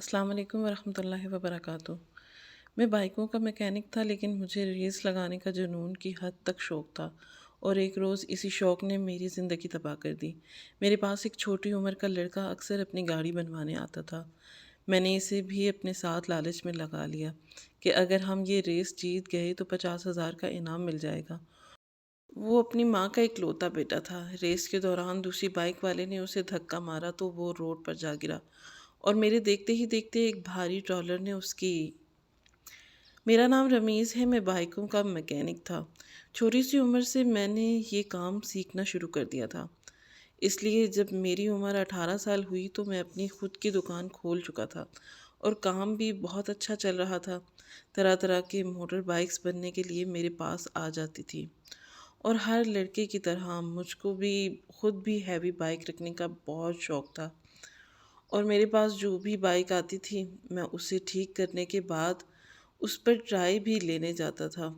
السلام علیکم ورحمۃ اللہ وبرکاتہ۔ میں بائکوں کا میکینک تھا، لیکن مجھے ریس لگانے کا جنون کی حد تک شوق تھا، اور ایک روز اسی شوق نے میری زندگی تباہ کر دی۔ میرے پاس ایک چھوٹی عمر کا لڑکا اکثر اپنی گاڑی بنوانے آتا تھا۔ میں نے اسے بھی اپنے ساتھ لالچ میں لگا لیا کہ اگر ہم یہ ریس جیت گئے تو 50,000 کا انعام مل جائے گا۔ وہ اپنی ماں کا اکلوتا بیٹا تھا۔ ریس کے دوران دوسری بائک والے نے اسے دھکا مارا تو وہ روڈ پر جا گرا، اور میرے دیکھتے ہی دیکھتے ایک بھاری ٹرالر نے اس کی میرا نام رمیز ہے، میں بائکوں کا میکینک تھا۔ چھوٹی سی عمر سے میں نے یہ کام سیکھنا شروع کر دیا تھا، اس لیے جب میری عمر 18 سال ہوئی تو میں اپنی خود کی دکان کھول چکا تھا، اور کام بھی بہت اچھا چل رہا تھا۔ طرح طرح کے موٹر بائکس بننے کے لیے میرے پاس آ جاتی تھی، اور ہر لڑکے کی طرح مجھ کو بھی خود بھی ہیوی بائک رکھنے کا بہت شوق تھا، اور میرے پاس جو بھی بائک آتی تھی میں اسے ٹھیک کرنے کے بعد اس پر ٹرائی بھی لینے جاتا تھا۔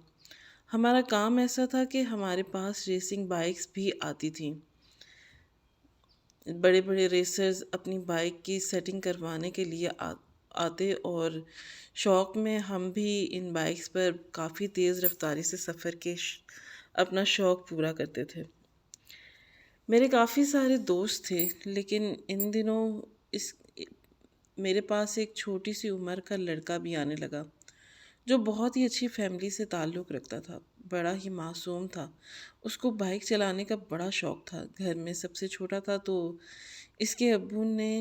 ہمارا کام ایسا تھا کہ ہمارے پاس ریسنگ بائکس بھی آتی تھیں۔ بڑے بڑے ریسرز اپنی بائک کی سیٹنگ کروانے کے لیے آتے، اور شوق میں ہم بھی ان بائکس پر کافی تیز رفتاری سے سفر کے اپنا شوق پورا کرتے تھے۔ میرے کافی سارے دوست تھے، لیکن ان دنوں اس میرے پاس ایک چھوٹی سی عمر کا لڑکا بھی آنے لگا جو بہت ہی اچھی فیملی سے تعلق رکھتا تھا۔ بڑا ہی معصوم تھا، اس کو بائک چلانے کا بڑا شوق تھا۔ گھر میں سب سے چھوٹا تھا، تو اس کے ابو نے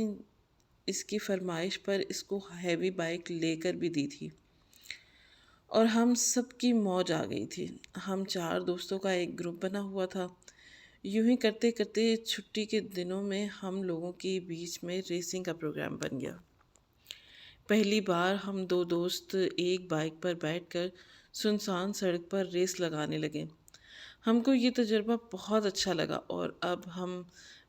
اس کی فرمائش پر اس کو ہیوی بائک لے کر بھی دی تھی، اور ہم سب کی موج آ گئی تھی۔ ہم 4 دوستوں کا ایک گروپ بنا ہوا تھا۔ یوں ہی کرتے کرتے چھٹی کے دنوں میں ہم لوگوں کے بیچ میں ریسنگ کا پروگرام بن گیا۔ پہلی بار ہم 2 دوست ایک بائک پر بیٹھ کر سنسان سڑک پر ریس لگانے لگے۔ ہم کو یہ تجربہ بہت اچھا لگا، اور اب ہم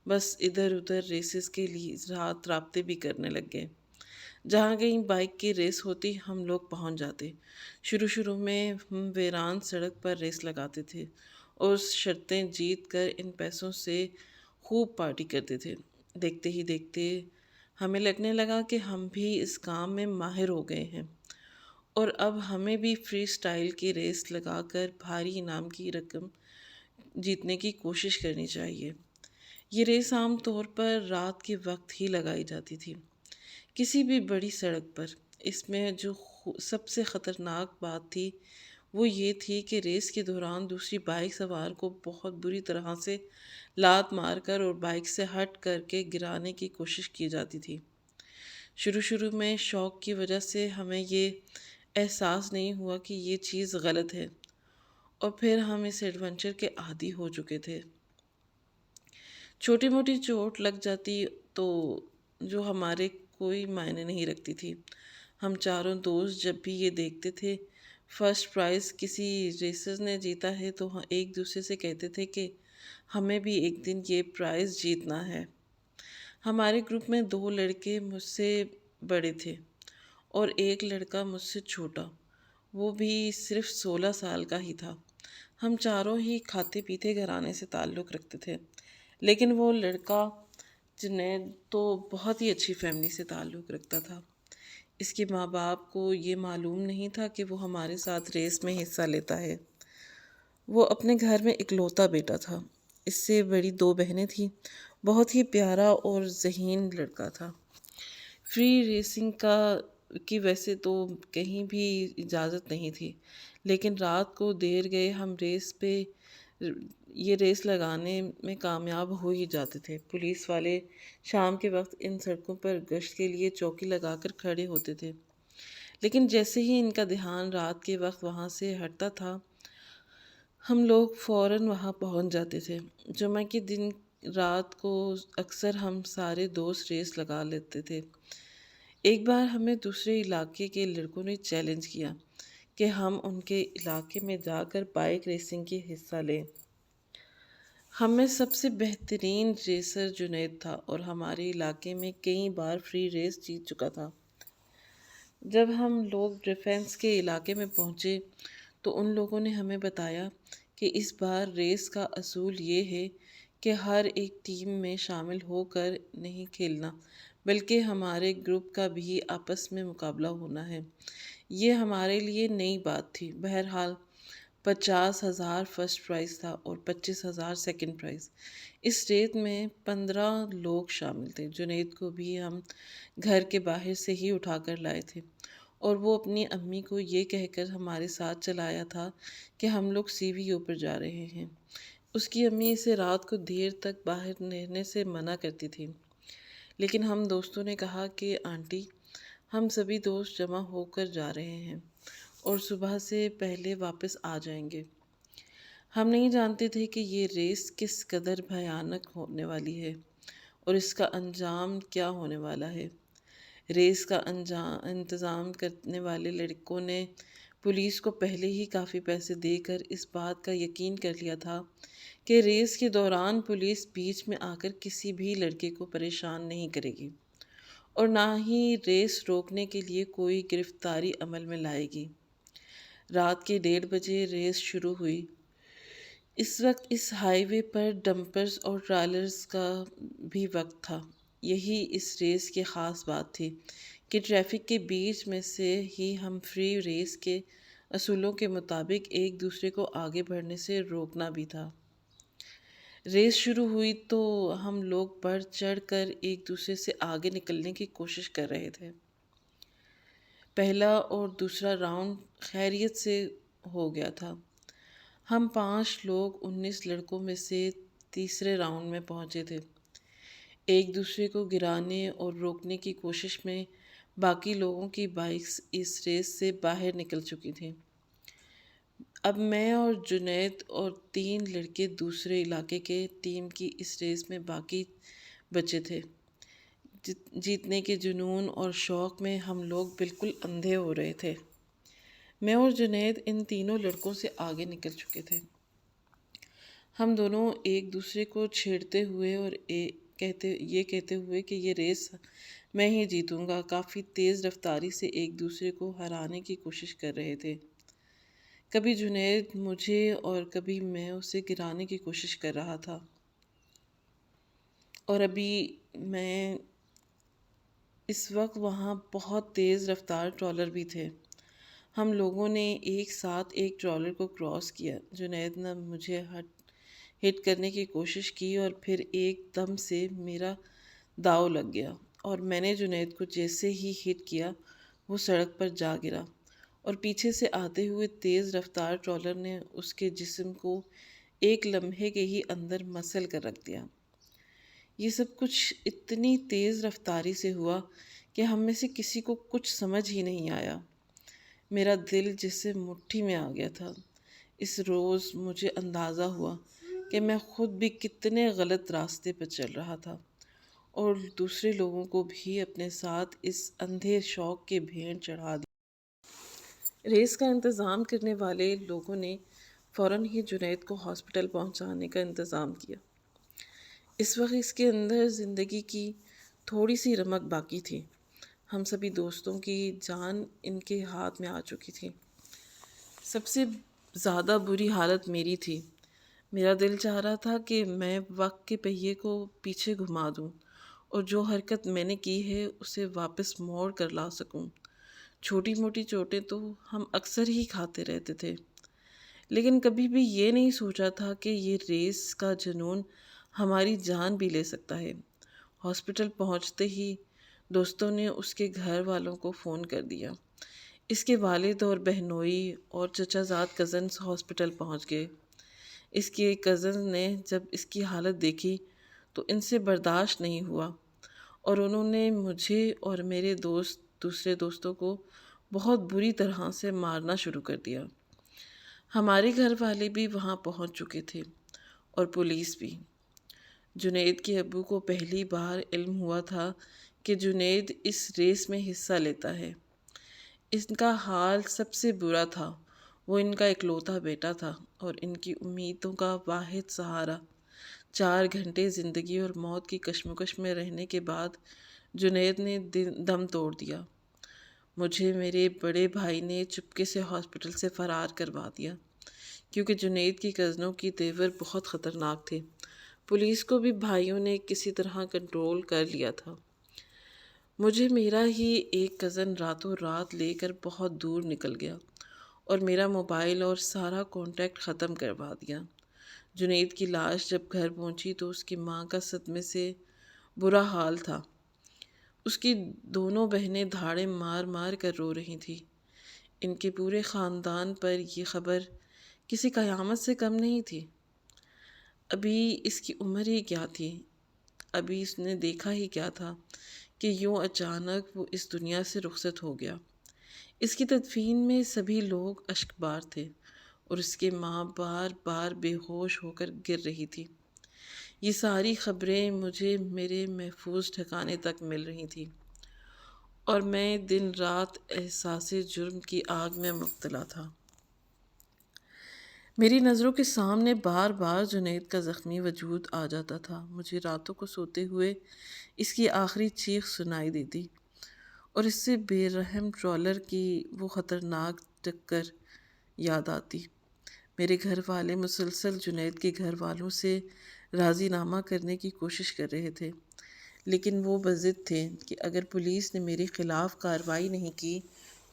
بس ادھر ادھر ریسز کے لیے رات رابطے بھی کرنے لگ گئے۔ جہاں کہیں بائک کی ریس ہوتی ہم لوگ پہنچ جاتے۔ شروع میں ہم ویران سڑک پر ریس لگاتے تھے، اور شرطیں جیت کر ان پیسوں سے خوب پارٹی کرتے تھے۔ دیکھتے ہی دیکھتے ہمیں لگنے لگا کہ ہم بھی اس کام میں ماہر ہو گئے ہیں، اور اب ہمیں بھی فری سٹائل کی ریس لگا کر بھاری انعام کی رقم جیتنے کی کوشش کرنی چاہیے۔ یہ ریس عام طور پر رات کے وقت ہی لگائی جاتی تھی، کسی بھی بڑی سڑک پر۔ اس میں جو سب سے خطرناک بات تھی وہ یہ تھی کہ ریس کے دوران دوسری بائک سوار کو بہت بری طرح سے لات مار کر اور بائک سے ہٹ کر کے گرانے کی کوشش کی جاتی تھی۔ شروع میں شوق کی وجہ سے ہمیں یہ احساس نہیں ہوا کہ یہ چیز غلط ہے، اور پھر ہم اس ایڈونچر کے عادی ہو چکے تھے۔ چھوٹی موٹی چوٹ لگ جاتی تو جو ہمارے کوئی معنی نہیں رکھتی تھی۔ ہم چاروں دوست جب بھی یہ دیکھتے تھے فرسٹ پرائز کسی ریسر نے جیتا ہے تو ایک دوسرے سے کہتے تھے کہ ہمیں بھی ایک دن یہ پرائز جیتنا ہے۔ ہمارے گروپ میں 2 لڑکے مجھ سے بڑے تھے، اور ایک لڑکا مجھ سے چھوٹا، وہ بھی صرف 16 سال کا ہی تھا۔ ہم چاروں ہی کھاتے پیتے گھرانے سے تعلق رکھتے تھے، لیکن وہ لڑکا جنید تو بہت ہی اچھی فیملی سے تعلق رکھتا تھا۔ اس کے ماں باپ کو یہ معلوم نہیں تھا کہ وہ ہمارے ساتھ ریس میں حصہ لیتا ہے۔ وہ اپنے گھر میں اکلوتا بیٹا تھا۔ اس سے بڑی 2 بہنیں تھیں۔ بہت ہی پیارا اور ذہین لڑکا تھا۔ فری ریسنگ کی ویسے تو کہیں بھی اجازت نہیں تھی، لیکن رات کو دیر گئے ہم یہ ریس لگانے میں کامیاب ہو ہی جاتے تھے۔ پولیس والے شام کے وقت ان سڑکوں پر گشت کے لیے چوکی لگا کر کھڑے ہوتے تھے، لیکن جیسے ہی ان کا دھیان رات کے وقت وہاں سے ہٹتا تھا ہم لوگ فوراً وہاں پہنچ جاتے تھے۔ جمعہ کے دن رات کو اکثر ہم سارے دوست ریس لگا لیتے تھے۔ ایک بار ہمیں دوسرے علاقے کے لڑکوں نے چیلنج کیا کہ ہم ان کے علاقے میں جا کر بائک ریسنگ کی حصہ لیں۔ ہم میں سب سے بہترین ریسر جنید تھا، اور ہمارے علاقے میں کئی بار فری ریس جیت چکا تھا۔ جب ہم لوگ ڈیفنس کے علاقے میں پہنچے تو ان لوگوں نے ہمیں بتایا کہ اس بار ریس کا اصول یہ ہے کہ ہر ایک ٹیم میں شامل ہو کر نہیں کھیلنا، بلکہ ہمارے گروپ کا بھی آپس میں مقابلہ ہونا ہے۔ یہ ہمارے لیے نئی بات تھی۔ بہرحال 50,000 فرسٹ پرائز تھا اور 25,000 سیکنڈ پرائز۔ اس ریس میں 15 لوگ شامل تھے۔ جنید کو بھی ہم گھر کے باہر سے ہی اٹھا کر لائے تھے اور وہ اپنی امی کو یہ کہہ کر ہمارے ساتھ چلایا تھا کہ ہم لوگ CVO پر جا رہے ہیں۔ اس کی امی اسے رات کو دیر تک باہر رہنے سے منع کرتی تھی، لیکن ہم دوستوں نے کہا کہ آنٹی، ہم سبھی دوست جمع ہو کر جا رہے ہیں اور صبح سے پہلے واپس آ جائیں گے۔ ہم نہیں جانتے تھے کہ یہ ریس کس قدر بھیانک ہونے والی ہے اور اس کا انجام کیا ہونے والا ہے۔ ریس کا انتظام کرنے والے لڑکوں نے پولیس کو پہلے ہی کافی پیسے دے کر اس بات کا یقین کر لیا تھا کہ ریس کے دوران پولیس بیچ میں آ کر کسی بھی لڑکے کو پریشان نہیں کرے گی اور نہ ہی ریس روکنے کے لیے کوئی گرفتاری عمل میں لائے گی۔ رات کے 1:30 بجے ریس شروع ہوئی۔ اس وقت اس ہائی وے پر ڈمپرز اور ٹرالرز کا بھی وقت تھا۔ یہی اس ریس کی خاص بات تھی کہ ٹریفک کے بیچ میں سے ہی ہم فری ریس کے اصولوں کے مطابق ایک دوسرے کو آگے بڑھنے سے روکنا بھی تھا۔ ریس شروع ہوئی تو ہم لوگ بڑھ چڑھ کر ایک دوسرے سے آگے نکلنے کی کوشش کر رہے تھے۔ پہلا اور دوسرا راؤنڈ خیریت سے ہو گیا تھا۔ ہم 5 لوگ 19 لڑکوں میں سے تیسرے راؤنڈ میں پہنچے تھے۔ ایک دوسرے کو گرانے اور روکنے کی کوشش میں باقی لوگوں کی بائکس اس ریس سے باہر نکل چکی تھیں۔ اب میں اور جنید اور 3 لڑکے دوسرے علاقے کے ٹیم کی اس ریس میں باقی بچے تھے۔ جیتنے کے جنون اور شوق میں ہم لوگ بالکل اندھے ہو رہے تھے۔ میں اور جنید ان تینوں لڑکوں سے آگے نکل چکے تھے۔ ہم دونوں ایک دوسرے کو چھیڑتے ہوئے اور یہ کہتے ہوئے کہ یہ ریس میں ہی جیتوں گا، کافی تیز رفتاری سے ایک دوسرے کو ہرانے کی کوشش کر رہے تھے۔ کبھی جنید مجھے اور کبھی میں اسے گرانے کی کوشش کر رہا تھا اور ابھی میں اس وقت وہاں بہت تیز رفتار ٹرالر بھی تھے۔ ہم لوگوں نے ایک ساتھ ایک ٹرالر کو کراس کیا۔ جنید نے مجھے ہٹ کرنے کی کوشش کی اور پھر ایک دم سے میرا داؤ لگ گیا اور میں نے جنید کو جیسے ہی ہٹ کیا وہ سڑک پر جا گرا اور پیچھے سے آتے ہوئے تیز رفتار ٹرالر نے اس کے جسم کو ایک لمحے کے ہی اندر مسل کر رکھ دیا۔ یہ سب کچھ اتنی تیز رفتاری سے ہوا کہ ہم میں سے کسی کو کچھ سمجھ ہی نہیں آیا۔ میرا دل جیسے مٹھی میں آ گیا تھا۔ اس روز مجھے اندازہ ہوا کہ میں خود بھی کتنے غلط راستے پر چل رہا تھا اور دوسرے لوگوں کو بھی اپنے ساتھ اس اندھے شوق کے بھینٹ چڑھا دیا۔ ریس کا انتظام کرنے والے لوگوں نے فوراً ہی جنید کو ہاسپٹل پہنچانے کا انتظام کیا۔ اس وقت اس کے اندر زندگی کی تھوڑی سی رمق باقی تھی۔ ہم سبھی دوستوں کی جان ان کے ہاتھ میں آ چکی تھی۔ سب سے زیادہ بری حالت میری تھی۔ میرا دل چاہ رہا تھا کہ میں وقت کے پہیے کو پیچھے گھما دوں اور جو حرکت میں نے کی ہے اسے واپس موڑ کر لا سکوں۔ چھوٹی موٹی چوٹیں تو ہم اکثر ہی کھاتے رہتے تھے، لیکن کبھی بھی یہ نہیں سوچا تھا کہ یہ ریس کا جنون ہماری جان بھی لے سکتا ہے۔ ہاسپٹل پہنچتے ہی دوستوں نے اس کے گھر والوں کو فون کر دیا۔ اس کے والد اور بہنوئی اور چچا زاد کزنز ہاسپٹل پہنچ گئے۔ اس کے کزن نے جب اس کی حالت دیکھی تو ان سے برداشت نہیں ہوا اور انہوں نے مجھے اور میرے دوسرے دوستوں کو بہت بری طرح سے مارنا شروع کر دیا۔ ہمارے گھر والے بھی وہاں پہنچ چکے تھے اور پولیس بھی۔ جنید کے ابو کو پہلی بار علم ہوا تھا کہ جنید اس ریس میں حصہ لیتا ہے۔ ان کا حال سب سے برا تھا۔ وہ ان کا اکلوتا بیٹا تھا اور ان کی امیدوں کا واحد سہارا۔ 4 گھنٹے زندگی اور موت کی کشمکش میں رہنے کے بعد جنید نے دم توڑ دیا۔ مجھے میرے بڑے بھائی نے چپکے سے ہاسپٹل سے فرار کروا دیا کیونکہ جنید کی کزنوں کی تیور بہت خطرناک تھے۔ پولیس کو بھی بھائیوں نے کسی طرح کنٹرول کر لیا تھا۔ مجھے میرا ہی ایک کزن راتوں رات لے کر بہت دور نکل گیا اور میرا موبائل اور سارا کانٹیکٹ ختم کروا دیا۔ جنید کی لاش جب گھر پہنچی تو اس کی ماں کا صدمے سے برا حال تھا۔ اس کی دونوں بہنیں دھاڑے مار مار کر رو رہی تھیں۔ ان کے پورے خاندان پر یہ خبر کسی قیامت سے کم نہیں تھی۔ ابھی اس کی عمر ہی کیا تھی، ابھی اس نے دیکھا ہی کیا تھا کہ یوں اچانک وہ اس دنیا سے رخصت ہو گیا۔ اس کی تدفین میں سبھی لوگ اشکبار تھے اور اس کی ماں بار بار بے ہوش ہو کر گر رہی تھی۔ یہ ساری خبریں مجھے میرے محفوظ ٹھکانے تک مل رہی تھیں اور میں دن رات احساس جرم کی آگ میں مبتلا تھا۔ میری نظروں کے سامنے بار بار جنید کا زخمی وجود آ جاتا تھا۔ مجھے راتوں کو سوتے ہوئے اس کی آخری چیخ سنائی دیتی اور اس سے بے رحم ٹرالر کی وہ خطرناک ٹکر یاد آتی۔ میرے گھر والے مسلسل جنید کے گھر والوں سے راضی نامہ کرنے کی کوشش کر رہے تھے، لیکن وہ بضد تھے کہ اگر پولیس نے میرے خلاف کارروائی نہیں کی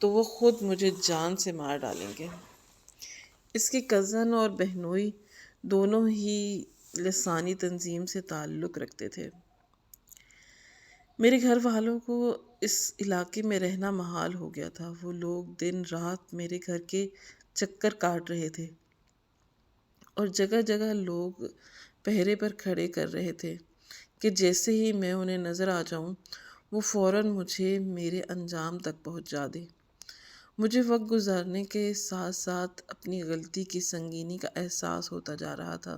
تو وہ خود مجھے جان سے مار ڈالیں گے۔ اس کے کزن اور بہنوئی دونوں ہی لسانی تنظیم سے تعلق رکھتے تھے۔ میرے گھر والوں کو اس علاقے میں رہنا محال ہو گیا تھا۔ وہ لوگ دن رات میرے گھر کے چکر کاٹ رہے تھے اور جگہ جگہ لوگ پہرے پر کھڑے کر رہے تھے کہ جیسے ہی میں انہیں نظر آ جاؤں وہ فوراً مجھے میرے انجام تک پہنچا دیں۔ مجھے وقت گزارنے کے ساتھ ساتھ اپنی غلطی کی سنگینی کا احساس ہوتا جا رہا تھا۔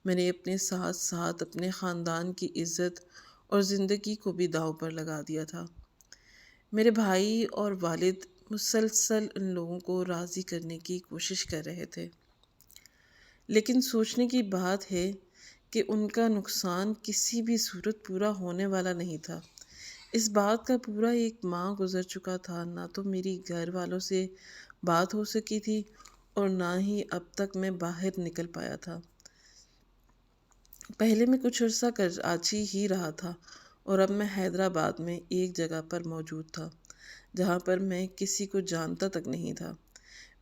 میں نے اپنے ساتھ ساتھ اپنے خاندان کی عزت اور زندگی کو بھی داؤ پر لگا دیا تھا۔ میرے بھائی اور والد مسلسل ان لوگوں کو راضی کرنے کی کوشش کر رہے تھے، لیکن سوچنے کی بات ہے کہ ان کا نقصان کسی بھی صورت پورا ہونے والا نہیں تھا۔ اس بات کا پورا ایک ماہ گزر چکا تھا، نہ تو میری گھر والوں سے بات ہو سکی تھی اور نہ ہی اب تک میں باہر نکل پایا تھا۔ پہلے میں کچھ عرصہ کراچی ہی رہا تھا اور اب میں حیدرآباد میں ایک جگہ پر موجود تھا جہاں پر میں کسی کو جانتا تک نہیں تھا۔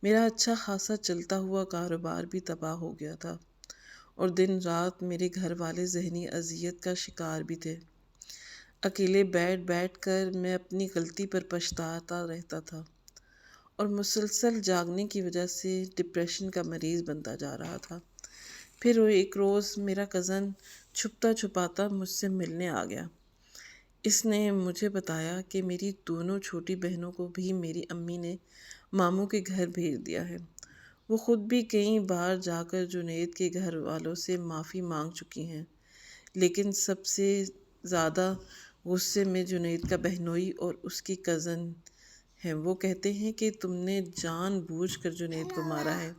میرا اچھا خاصا چلتا ہوا کاروبار بھی تباہ ہو گیا تھا اور دن رات میرے گھر والے ذہنی اذیت کا شکار بھی تھے۔ اکیلے بیٹھ بیٹھ کر میں اپنی غلطی پر پچھتاتا رہتا تھا اور مسلسل جاگنے کی وجہ سے ڈپریشن کا مریض بنتا جا رہا تھا۔ پھر ایک روز میرا کزن چھپتا چھپاتا مجھ سے ملنے آ گیا۔ اس نے مجھے بتایا کہ میری دونوں چھوٹی بہنوں کو بھی میری امی نے ماموں کے گھر بھیج دیا ہے۔ وہ خود بھی کئی بار جا کر جنید کے گھر والوں سے معافی مانگ چکی ہیں، لیکن سب سے زیادہ غصے میں جنید کا بہنوئی اور اس کی کزن ہیں۔ وہ کہتے ہیں کہ تم نے جان بوجھ کر جنید کو مارا ہے،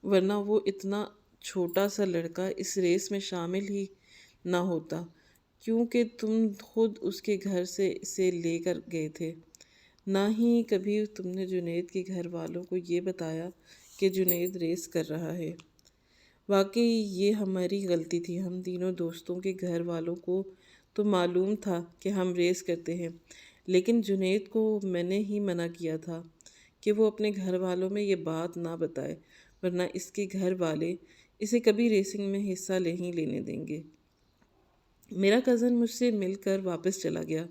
ورنہ وہ اتنا چھوٹا سا لڑکا اس ریس میں شامل ہی نہ ہوتا، کیونکہ تم خود اس کے گھر سے اسے لے کر گئے تھے۔ نہ ہی کبھی تم نے جنید کے گھر والوں کو یہ بتایا کہ جنید ریس کر رہا ہے۔ واقعی یہ ہماری غلطی تھی۔ ہم تینوں دوستوں کے گھر والوں کو تو معلوم تھا کہ ہم ریس کرتے ہیں، لیکن جنید کو میں نے ہی منع کیا تھا کہ وہ اپنے گھر والوں میں یہ بات نہ بتائے، ورنہ اس کے گھر والے اسے کبھی ریسنگ میں حصہ نہیں لینے دیں گے۔ میرا کزن مجھ سے مل کر واپس چلا گیا۔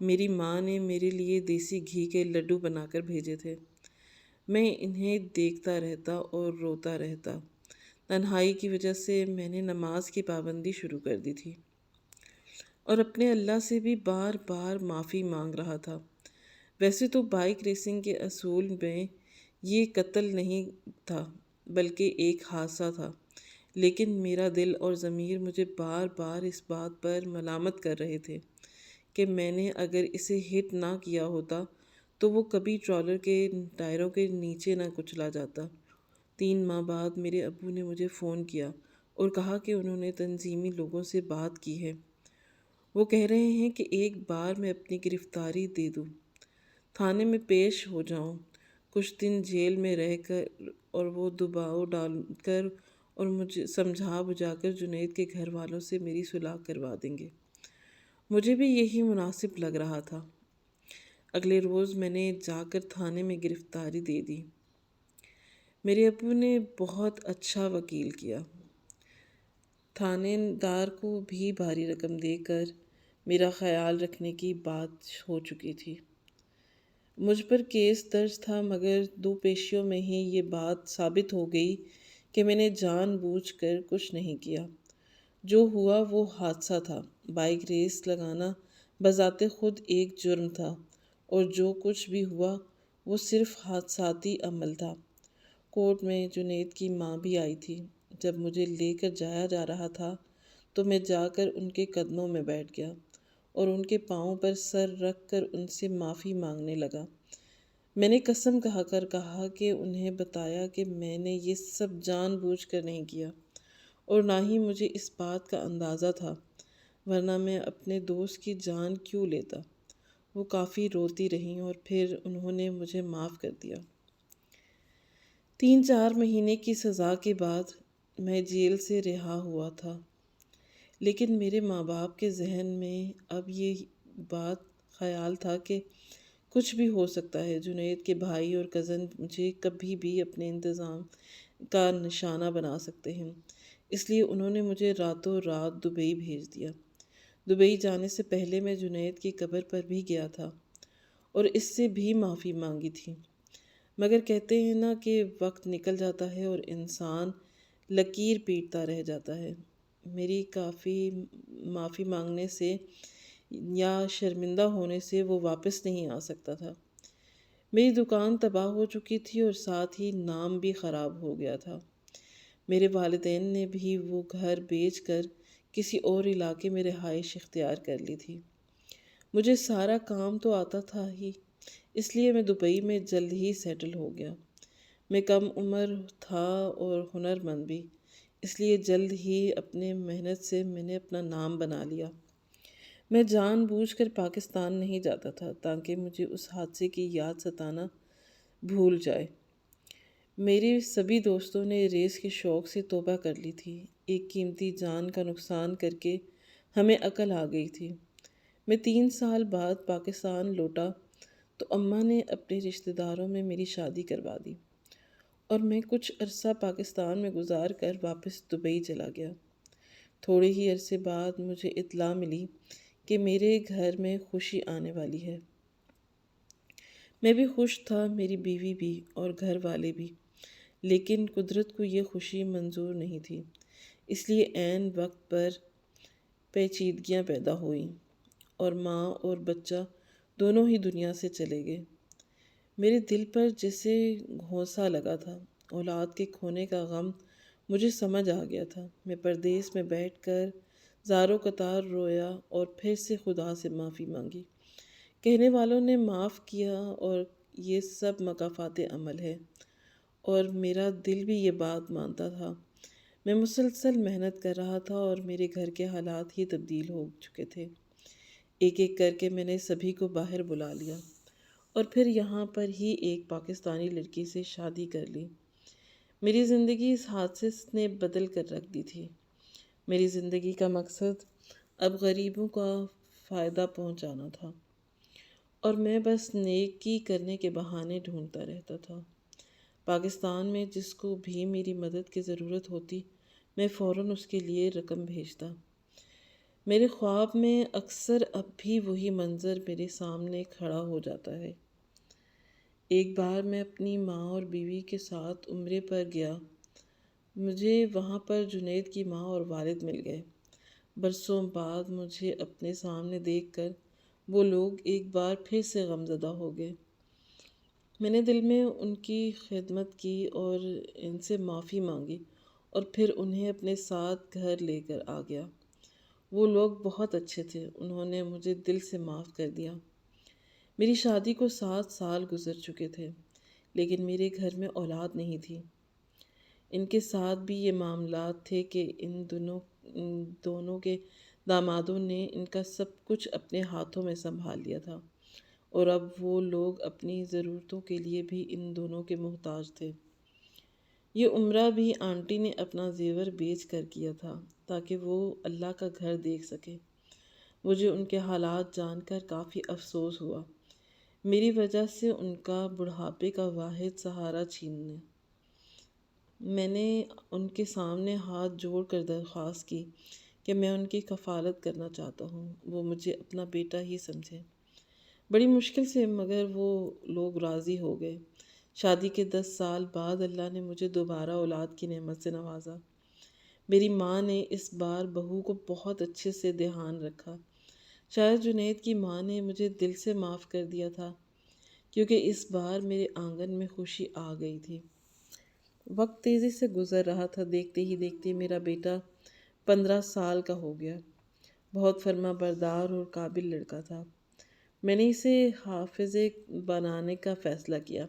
میری ماں نے میرے لیے دیسی گھی کے لڈو بنا کر بھیجے تھے۔ میں انہیں دیکھتا رہتا اور روتا رہتا۔ تنہائی کی وجہ سے میں نے نماز کی پابندی شروع کر دی تھی اور اپنے اللہ سے بھی بار بار معافی مانگ رہا تھا۔ ویسے تو بائیک ریسنگ کے اصول میں یہ قتل نہیں تھا بلکہ ایک حادثہ تھا، لیکن میرا دل اور ضمیر مجھے بار بار اس بات پر ملامت کر رہے تھے کہ میں نے اگر اسے ہٹ نہ کیا ہوتا تو وہ کبھی ٹرالر کے ٹائروں کے نیچے نہ کچلا جاتا۔ 3 ماہ بعد میرے ابو نے مجھے فون کیا اور کہا کہ انہوں نے تنظیمی لوگوں سے بات کی ہے۔ وہ کہہ رہے ہیں کہ ایک بار میں اپنی گرفتاری دے دوں، تھانے میں پیش ہو جاؤں، کچھ دن جیل میں رہ کر اور وہ دباؤ ڈال کر اور مجھے سمجھا بجھا کر جنید کے گھر والوں سے میری صلح کروا دیں گے۔ مجھے بھی یہی مناسب لگ رہا تھا۔ اگلے روز میں نے جا کر تھانے میں گرفتاری دے دی۔ میرے ابو نے بہت اچھا وکیل کیا۔ تھانے دار کو بھی بھاری رقم دے کر میرا خیال رکھنے کی بات ہو چکی تھی۔ مجھ پر کیس درج تھا، مگر 2 پیشیوں میں ہی یہ بات ثابت ہو گئی کہ میں نے جان بوجھ کر کچھ نہیں کیا۔ جو ہوا وہ حادثہ تھا۔ بائیک ریس لگانا بذات خود ایک جرم تھا، اور جو کچھ بھی ہوا وہ صرف حادثاتی عمل تھا۔ کورٹ میں جنید کی ماں بھی آئی تھی۔ جب مجھے لے کر جایا جا رہا تھا تو میں جا کر ان کے قدموں میں بیٹھ گیا اور ان کے پاؤں پر سر رکھ کر ان سے معافی مانگنے لگا۔ میں نے قسم کھا کر کہا کہ انہیں بتایا کہ میں نے یہ سب جان بوجھ کر نہیں کیا، اور نہ ہی مجھے اس بات کا اندازہ تھا، ورنہ میں اپنے دوست کی جان کیوں لیتا۔ وہ کافی روتی رہیں اور پھر انہوں نے مجھے معاف کر دیا۔ 3-4 مہینے کی سزا کے بعد میں جیل سے رہا ہوا تھا، لیکن میرے ماں باپ کے ذہن میں اب یہ بات خیال تھا کہ کچھ بھی ہو سکتا ہے۔ جنید کے بھائی اور کزن مجھے کبھی بھی اپنے انتظام کا نشانہ بنا سکتے ہیں، اس لیے انہوں نے مجھے راتوں رات دبئی بھیج دیا۔ دبئی جانے سے پہلے میں جنید کی قبر پر بھی گیا تھا اور اس سے بھی معافی مانگی تھی، مگر کہتے ہیں نا کہ وقت نکل جاتا ہے اور انسان لکیر پیٹتا رہ جاتا ہے۔ میری کافی معافی مانگنے سے یا شرمندہ ہونے سے وہ واپس نہیں آ سکتا تھا۔ میری دکان تباہ ہو چکی تھی اور ساتھ ہی نام بھی خراب ہو گیا تھا۔ میرے والدین نے بھی وہ گھر بیچ کر کسی اور علاقے میں رہائش اختیار کر لی تھی۔ مجھے سارا کام تو آتا تھا ہی، اس لیے میں دبئی میں جلد ہی سیٹل ہو گیا۔ میں کم عمر تھا اور ہنر مند بھی، اس لیے جلد ہی اپنے محنت سے میں نے اپنا نام بنا لیا۔ میں جان بوجھ کر پاکستان نہیں جاتا تھا تاکہ مجھے اس حادثے کی یاد ستانا بھول جائے۔ میرے سبھی دوستوں نے ریس کے شوق سے توبہ کر لی تھی۔ ایک قیمتی جان کا نقصان کر کے ہمیں عقل آ گئی تھی۔ میں 3 سال بعد پاکستان لوٹا تو اماں نے اپنے رشتہ داروں میں میری شادی کروا دی، اور میں کچھ عرصہ پاکستان میں گزار کر واپس دبئی چلا گیا۔ تھوڑے ہی عرصے بعد مجھے اطلاع ملی کہ میرے گھر میں خوشی آنے والی ہے۔ میں بھی خوش تھا، میری بیوی بھی اور گھر والے بھی، لیکن قدرت کو یہ خوشی منظور نہیں تھی، اس لیے عین وقت پر پیچیدگیاں پیدا ہوئیں اور ماں اور بچہ دونوں ہی دنیا سے چلے گئے۔ میرے دل پر جیسے گھونسا لگا تھا۔ اولاد کے کھونے کا غم مجھے سمجھ آ گیا تھا۔ میں پردیس میں بیٹھ کر زاروں قطار رویا اور پھر سے خدا سے معافی مانگی۔ کہنے والوں نے معاف کیا اور یہ سب مکافات عمل ہے، اور میرا دل بھی یہ بات مانتا تھا۔ میں مسلسل محنت کر رہا تھا اور میرے گھر کے حالات ہی تبدیل ہو چکے تھے۔ ایک ایک کر کے میں نے سبھی کو باہر بلا لیا اور پھر یہاں پر ہی ایک پاکستانی لڑکی سے شادی کر لی۔ میری زندگی اس حادثے نے بدل کر رکھ دی تھی۔ میری زندگی کا مقصد اب غریبوں کا فائدہ پہنچانا تھا، اور میں بس نیکی کرنے کے بہانے ڈھونڈتا رہتا تھا۔ پاکستان میں جس کو بھی میری مدد کی ضرورت ہوتی، میں فوراً اس کے لیے رقم بھیجتا۔ میرے خواب میں اکثر اب بھی وہی منظر میرے سامنے کھڑا ہو جاتا ہے۔ ایک بار میں اپنی ماں اور بیوی کے ساتھ عمرے پر گیا۔ مجھے وہاں پر جنید کی ماں اور والد مل گئے۔ برسوں بعد مجھے اپنے سامنے دیکھ کر وہ لوگ ایک بار پھر سے غمزدہ ہو گئے۔ میں نے دل میں ان کی خدمت کی اور ان سے معافی مانگی، اور پھر انہیں اپنے ساتھ گھر لے کر آ گیا۔ وہ لوگ بہت اچھے تھے، انہوں نے مجھے دل سے معاف کر دیا۔ میری شادی کو 7 سال گزر چکے تھے، لیکن میرے گھر میں اولاد نہیں تھی۔ ان کے ساتھ بھی یہ معاملات تھے کہ ان دونوں کے دامادوں نے ان کا سب کچھ اپنے ہاتھوں میں سنبھال لیا تھا، اور اب وہ لوگ اپنی ضرورتوں کے لیے بھی ان دونوں کے محتاج تھے۔ یہ عمرہ بھی آنٹی نے اپنا زیور بیچ کر کیا تھا تاکہ وہ اللہ کا گھر دیکھ سکے۔ مجھے ان کے حالات جان کر کافی افسوس ہوا۔ میری وجہ سے ان کا بڑھاپے کا واحد سہارا چھیننے۔ میں نے ان کے سامنے ہاتھ جوڑ کر درخواست کی کہ میں ان کی کفالت کرنا چاہتا ہوں، وہ مجھے اپنا بیٹا ہی سمجھیں۔ بڑی مشکل سے مگر وہ لوگ راضی ہو گئے۔ شادی کے 10 سال بعد اللہ نے مجھے دوبارہ اولاد کی نعمت سے نوازا۔ میری ماں نے اس بار بہو کو بہت اچھے سے دھیان رکھا۔ شاید جنید کی ماں نے مجھے دل سے معاف کر دیا تھا، کیونکہ اس بار میرے آنگن میں خوشی آ گئی تھی۔ وقت تیزی سے گزر رہا تھا، دیکھتے ہی دیکھتے میرا بیٹا 15 سال کا ہو گیا۔ بہت فرما بردار اور قابل لڑکا تھا۔ میں نے اسے حافظ بنانے کا فیصلہ کیا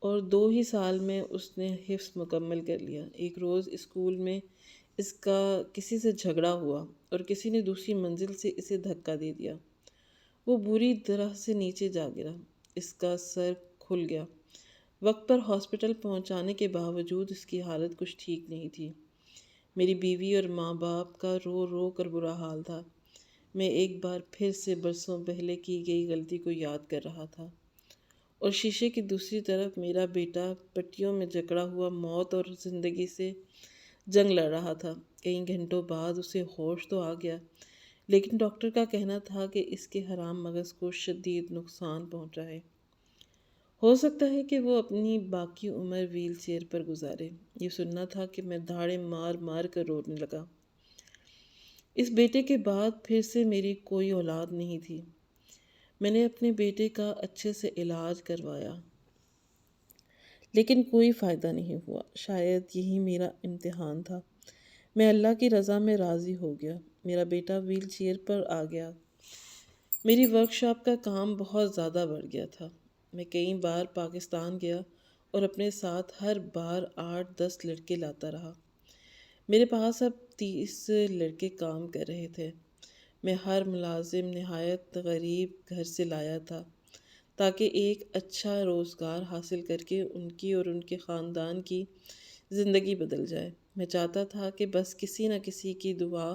اور 2 ہی سال میں اس نے حفظ مکمل کر لیا۔ ایک روز اسکول میں اس کا کسی سے جھگڑا ہوا اور کسی نے دوسری منزل سے اسے دھکا دے دیا۔ وہ بری طرح سے نیچے جا گرا، اس کا سر کھل گیا۔ وقت پر ہاسپٹل پہنچانے کے باوجود اس کی حالت کچھ ٹھیک نہیں تھی۔ میری بیوی اور ماں باپ کا رو رو کر برا حال تھا۔ میں ایک بار پھر سے برسوں پہلے کی گئی غلطی کو یاد کر رہا تھا، اور شیشے کی دوسری طرف میرا بیٹا پٹیوں میں جکڑا ہوا موت اور زندگی سے جنگ لڑ رہا تھا۔ کئی گھنٹوں بعد اسے ہوش تو آ گیا، لیکن ڈاکٹر کا کہنا تھا کہ اس کے حرام مغز کو شدید نقصان پہنچا ہے۔ ہو سکتا ہے کہ وہ اپنی باقی عمر ویل چیئر پر گزارے۔ یہ سننا تھا کہ میں دھاڑے مار مار کر رونے لگا۔ اس بیٹے کے بعد پھر سے میری کوئی اولاد نہیں تھی۔ میں نے اپنے بیٹے کا اچھے سے علاج کروایا، لیکن کوئی فائدہ نہیں ہوا۔ شاید یہی میرا امتحان تھا۔ میں اللہ کی رضا میں راضی ہو گیا۔ میرا بیٹا ویل چیئر پر آ گیا۔ میری ورکشاپ کا کام بہت زیادہ بڑھ گیا تھا۔ میں کئی بار پاکستان گیا اور اپنے ساتھ ہر بار 8-10 لڑکے لاتا رہا۔ میرے پاس اب 30 لڑکے کام کر رہے تھے۔ میں ہر ملازم نہایت غریب گھر سے لایا تھا تاکہ ایک اچھا روزگار حاصل کر کے ان کی اور ان کے خاندان کی زندگی بدل جائے۔ میں چاہتا تھا کہ بس کسی نہ کسی کی دعا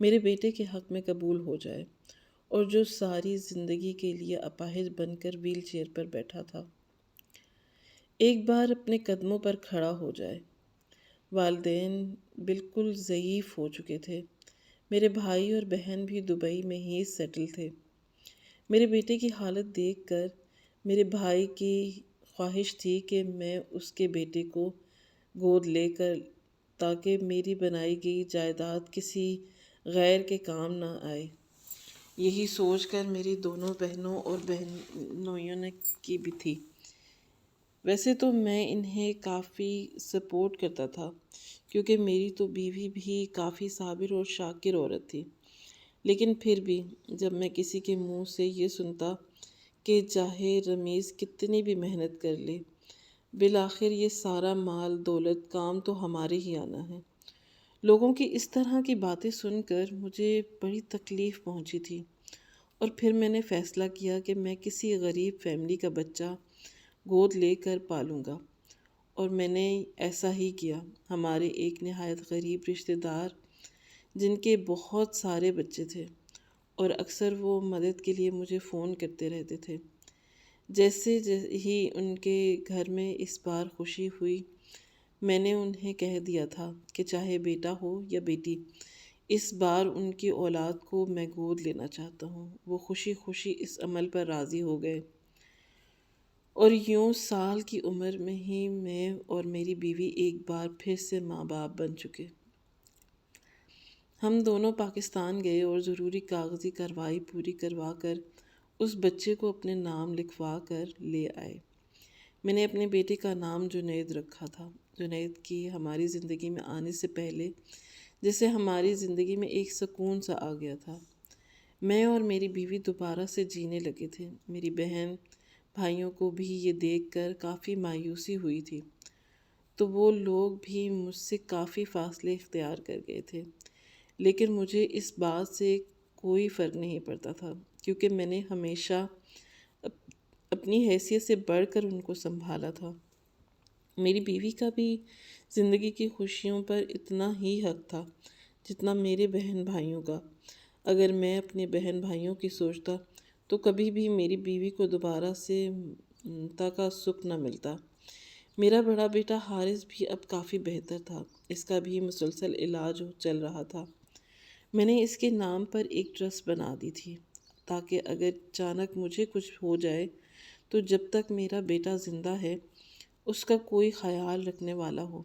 میرے بیٹے کے حق میں قبول ہو جائے، اور جو ساری زندگی کے لیے اپاہج بن کر ویل چیئر پر بیٹھا تھا، ایک بار اپنے قدموں پر کھڑا ہو جائے۔ والدین بالکل ضعیف ہو چکے تھے۔ میرے بھائی اور بہن بھی دبئی میں ہی سیٹل تھے۔ میرے بیٹے کی حالت دیکھ کر میرے بھائی کی خواہش تھی کہ میں اس کے بیٹے کو گود لے کر، تاکہ میری بنائی گئی جائیداد کسی غیر کے کام نہ آئے۔ یہی سوچ کر میری دونوں بہنوں اور بہنوئیوں کی بھی تھی۔ ویسے تو میں انہیں کافی سپورٹ کرتا تھا، کیونکہ میری تو بیوی بھی کافی صابر اور شاکر عورت تھی، لیکن پھر بھی جب میں کسی کے منہ سے یہ سنتا کہ چاہے رمیز کتنی بھی محنت کر لے، بالآخر یہ سارا مال دولت کام تو ہمارے ہی آنا ہے، لوگوں کی اس طرح کی باتیں سن کر مجھے بڑی تکلیف پہنچی تھی۔ اور پھر میں نے فیصلہ کیا کہ میں کسی غریب فیملی کا بچہ گود لے کر پالوں گا، اور میں نے ایسا ہی کیا۔ ہمارے ایک نہایت غریب رشتہ دار جن کے بہت سارے بچے تھے، اور اکثر وہ مدد کے لیے مجھے فون کرتے رہتے تھے۔ جیسے ہی ان کے گھر میں اس بار خوشی ہوئی، میں نے انہیں کہہ دیا تھا کہ چاہے بیٹا ہو یا بیٹی، اس بار ان کی اولاد کو میں گود لینا چاہتا ہوں۔ وہ خوشی خوشی اس عمل پر راضی ہو گئے، اور یوں سال کی عمر میں ہی میں اور میری بیوی ایک بار پھر سے ماں باپ بن چکے۔ ہم دونوں پاکستان گئے اور ضروری کاغذی کارروائی پوری کروا کر اس بچے کو اپنے نام لکھوا کر لے آئے۔ میں نے اپنے بیٹے کا نام جنید رکھا تھا۔ جنید کی ہماری زندگی میں آنے سے پہلے جیسے ہماری زندگی میں ایک سکون سا آ گیا تھا۔ میں اور میری بیوی دوبارہ سے جینے لگے تھے۔ میری بہن بھائیوں کو بھی یہ دیکھ کر کافی مایوسی ہوئی تھی، تو وہ لوگ بھی مجھ سے کافی فاصلے اختیار کر گئے تھے، لیکن مجھے اس بات سے کوئی فرق نہیں پڑتا تھا، کیونکہ میں نے ہمیشہ اپنی حیثیت سے بڑھ کر ان کو سنبھالا تھا۔ میری بیوی کا بھی زندگی کی خوشیوں پر اتنا ہی حق تھا جتنا میرے بہن بھائیوں کا۔ اگر میں اپنے بہن بھائیوں کی سوچتا تو کبھی بھی میری بیوی کو دوبارہ سے کا سکھ نہ ملتا۔ میرا بڑا بیٹا حارث بھی اب کافی بہتر تھا، اس کا بھی مسلسل علاج چل رہا تھا۔ میں نے اس کے نام پر ایک ٹرسٹ بنا دی تھی تاکہ اگر اچانک مجھے کچھ ہو جائے تو جب تک میرا بیٹا زندہ ہے اس کا کوئی خیال رکھنے والا ہو۔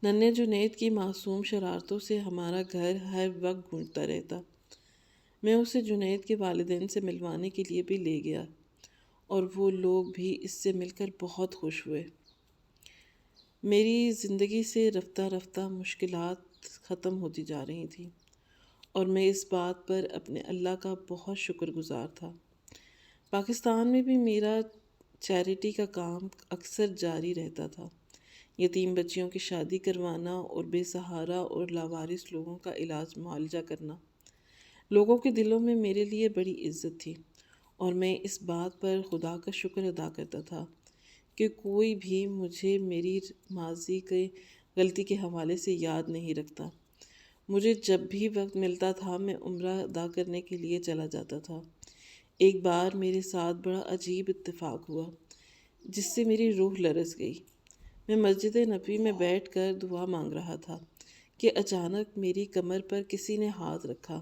ننھے جنید کی معصوم شرارتوں سے ہمارا گھر ہر وقت گونجتا رہتا۔ میں اسے جنید کے والدین سے ملوانے کے لیے بھی لے گیا اور وہ لوگ بھی اس سے مل کر بہت خوش ہوئے۔ میری زندگی سے رفتہ رفتہ مشکلات ختم ہوتی جا رہی تھیں اور میں اس بات پر اپنے اللہ کا بہت شکر گزار تھا۔ پاکستان میں بھی میرا چیریٹی کا کام اکثر جاری رہتا تھا۔ یتیم بچیوں کی شادی کروانا اور بے سہارا اور لاوارث لوگوں کا علاج معالجہ کرنا۔ لوگوں کے دلوں میں میرے لیے بڑی عزت تھی اور میں اس بات پر خدا کا شکر ادا کرتا تھا کہ کوئی بھی مجھے میری ماضی کے غلطی کے حوالے سے یاد نہیں رکھتا۔ مجھے جب بھی وقت ملتا تھا میں عمرہ ادا کرنے کے لیے چلا جاتا تھا۔ ایک بار میرے ساتھ بڑا عجیب اتفاق ہوا جس سے میری روح لرز گئی۔ میں مسجد نبوی میں بیٹھ کر دعا مانگ رہا تھا کہ اچانک میری کمر پر کسی نے ہاتھ رکھا۔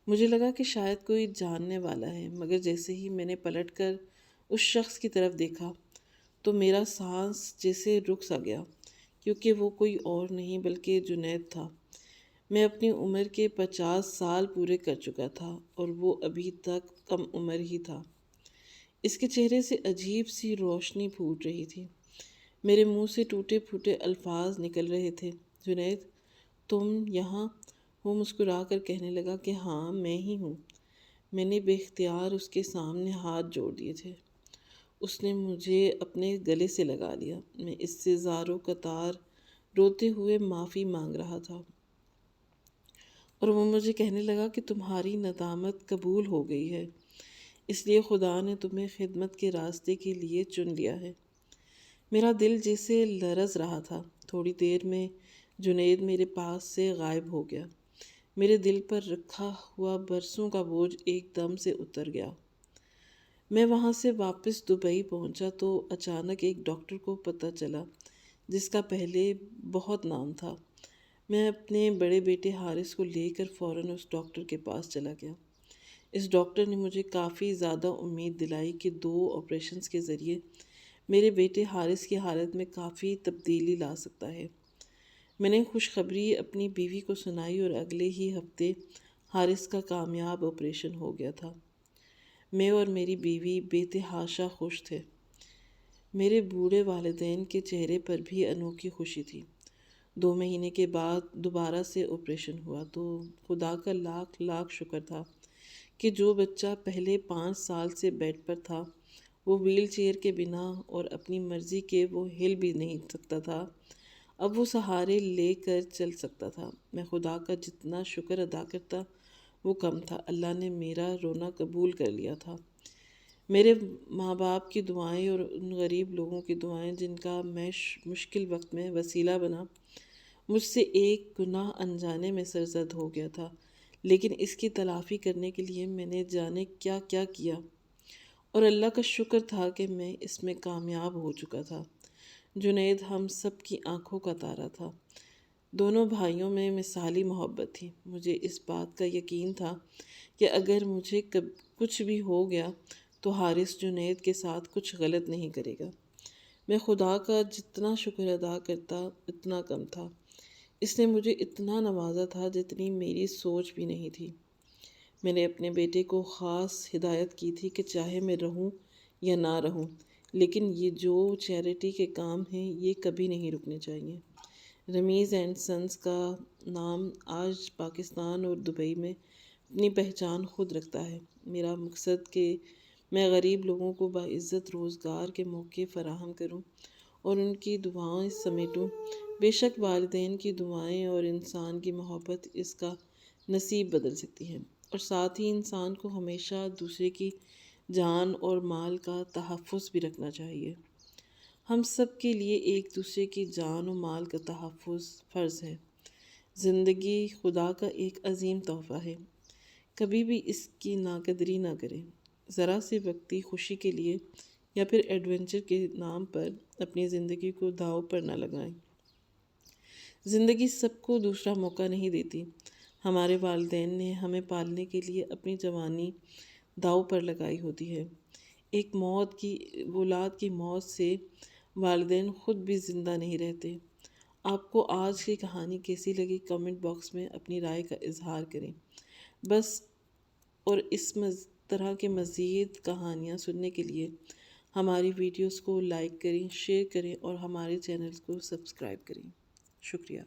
مجھے لگا کہ شاید کوئی جاننے والا ہے، مگر جیسے ہی میں نے پلٹ کر اس شخص کی طرف دیکھا تو میرا سانس جیسے رک سا گیا، کیونکہ وہ کوئی اور نہیں بلکہ جنید تھا۔ میں اپنی عمر کے 50 سال پورے کر چکا تھا اور وہ ابھی تک کم عمر ہی تھا۔ اس کے چہرے سے عجیب سی روشنی پھوٹ رہی تھی۔ میرے منہ سے ٹوٹے پھوٹے الفاظ نکل رہے تھے۔ جنید، تم یہاں؟ وہ مسکرا کر کہنے لگا کہ ہاں میں ہی ہوں۔ میں نے بے اختیار اس کے سامنے ہاتھ جوڑ دیے تھے۔ اس نے مجھے اپنے گلے سے لگا لیا۔ میں اس سے زاروں قطار روتے ہوئے معافی مانگ رہا تھا اور وہ مجھے کہنے لگا کہ تمہاری ندامت قبول ہو گئی ہے، اس لیے خدا نے تمہیں خدمت کے راستے کے لیے چن لیا ہے۔ میرا دل جیسے لرز رہا تھا۔ تھوڑی دیر میں جنید میرے پاس سے غائب ہو گیا۔ میرے دل پر رکھا ہوا برسوں کا بوجھ ایک دم سے اتر گیا۔ میں وہاں سے واپس دبئی پہنچا تو اچانک ایک ڈاکٹر کو پتہ چلا جس کا پہلے بہت نام تھا۔ میں اپنے بڑے بیٹے حارث کو لے کر فوراً اس ڈاکٹر کے پاس چلا گیا۔ اس ڈاکٹر نے مجھے کافی زیادہ امید دلائی کہ 2 آپریشنز کے ذریعے میرے بیٹے حارث کی حالت میں کافی تبدیلی لا سکتا ہے۔ میں نے خوشخبری اپنی بیوی کو سنائی اور اگلے ہی ہفتے حارث کا کامیاب آپریشن ہو گیا تھا۔ میں اور میری بیوی بے تحاشا خوش تھے۔ میرے بوڑھے والدین کے چہرے پر بھی انوکھی خوشی تھی۔ 2 مہینے کے بعد دوبارہ سے آپریشن ہوا تو خدا کا لاکھ لاکھ شکر تھا کہ جو بچہ پہلے 5 سال سے بیڈ پر تھا، وہ ویل چیئر کے بنا اور اپنی مرضی کے وہ ہل بھی نہیں سکتا تھا، اب وہ سہارے لے کر چل سکتا تھا۔ میں خدا کا جتنا شکر ادا کرتا وہ کم تھا۔ اللہ نے میرا رونا قبول کر لیا تھا۔ میرے ماں باپ کی دعائیں اور ان غریب لوگوں کی دعائیں جن کا میں مشکل وقت میں وسیلہ بنا، مجھ سے ایک گناہ انجانے میں سرزد ہو گیا تھا، لیکن اس کی تلافی کرنے کے لیے میں نے جانے کیا کیا کیا، اور اللہ کا شکر تھا کہ میں اس میں کامیاب ہو چکا تھا۔ جنید ہم سب کی آنکھوں کا تارا تھا۔ دونوں بھائیوں میں مثالی محبت تھی۔ مجھے اس بات کا یقین تھا کہ اگر مجھے کچھ بھی ہو گیا تو حارث جنید کے ساتھ کچھ غلط نہیں کرے گا۔ میں خدا کا جتنا شکر ادا کرتا اتنا کم تھا۔ اس نے مجھے اتنا نوازا تھا جتنی میری سوچ بھی نہیں تھی۔ میں نے اپنے بیٹے کو خاص ہدایت کی تھی کہ چاہے میں رہوں یا نہ رہوں، لیکن یہ جو چیریٹی کے کام ہیں یہ کبھی نہیں رکنے چاہیے۔ رمیز اینڈ سنز کا نام آج پاکستان اور دبئی میں اپنی پہچان خود رکھتا ہے۔ میرا مقصد کہ میں غریب لوگوں کو باعزت روزگار کے موقع فراہم کروں اور ان کی دعائیں سمیٹوں۔ بے شک والدین کی دعائیں اور انسان کی محبت اس کا نصیب بدل سکتی ہیں، اور ساتھ ہی انسان کو ہمیشہ دوسرے کی جان اور مال کا تحفظ بھی رکھنا چاہیے۔ ہم سب کے لیے ایک دوسرے کی جان و مال کا تحفظ فرض ہے۔ زندگی خدا کا ایک عظیم تحفہ ہے، کبھی بھی اس کی ناقدری نہ کریں۔ ذرا سی وقتی خوشی کے لیے یا پھر ایڈونچر کے نام پر اپنی زندگی کو داؤ پر نہ لگائیں۔ زندگی سب کو دوسرا موقع نہیں دیتی۔ ہمارے والدین نے ہمیں پالنے کے لیے اپنی جوانی داؤ پر لگائی ہوتی ہے۔ ایک اولاد کی موت سے والدین خود بھی زندہ نہیں رہتے۔ آپ کو آج کی کہانی کیسی لگی کمنٹ باکس میں اپنی رائے کا اظہار کریں۔ بس اور اس طرح کے مزید کہانیاں سننے کے لیے ہماری ویڈیوز کو لائک کریں، شیئر کریں اور ہمارے چینل کو سبسکرائب کریں۔ شکریہ۔